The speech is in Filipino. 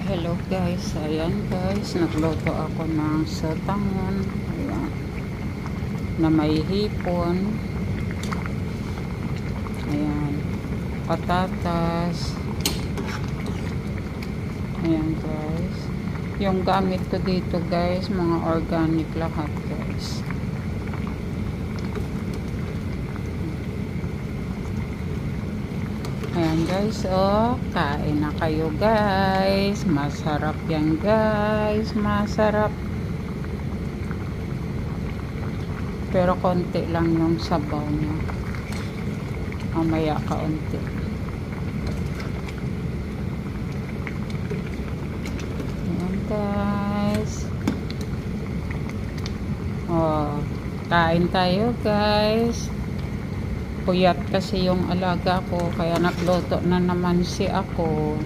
Hello guys, ayan guys, nagluto ako ng sotanghon, ayan, na may hipon, ayan, patatas, ayan guys. Yung gamit ko dito guys, mga organic lahat guys. Ayan guys, oh, kain na kayo guys. Masarap yan guys, masarap. Pero konti lang yung sabaw niya. Mamaya kaunti. Ayan guys. Oh, kain tayo guys. Puyat kasi yung alaga ko, kaya nagluto na naman si ako.